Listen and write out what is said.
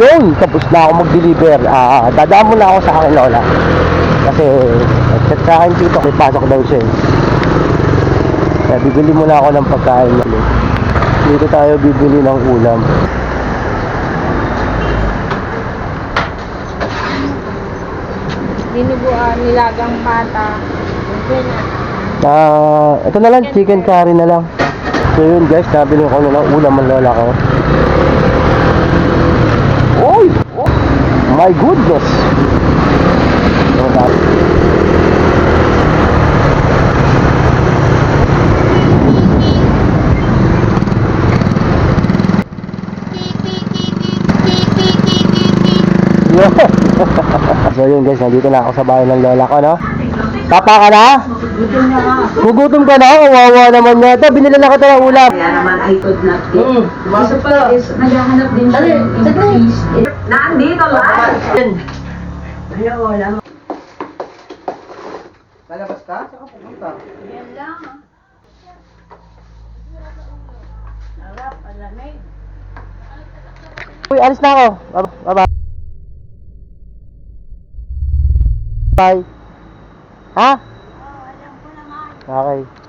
Ayun, tapos na ako mag-deliver. Dadaan muna ako sa akin lola. Kasi nag-chat sa akin dito, may pasok daw siya. Kaya bibili muna ako ng pagkain ulit. Dito tayo bibili ng ulam. Dinuguan, nilagang pata. Ito na lang, chicken curry na lang. So yun guys, nabili ko na ng ulam ang lola ko. Oy! My goodness! So yun guys, nandito na ako sa bahay ng lola ko, no? Tapa ka na? Gugutom ka na? Kawawa naman yata. Binila na kita ng ulam. Kaya naman I could not get. Isa pa is, naghahanap din siya ng increase. Nandito lang! Ayaw, wala. Lalabas ka? Saka pupunta. Yan lang. Sarap, alamig. Uy, alis na ako. Bye-bye. Bye. Ha? Oh, alam ko naman. Okay.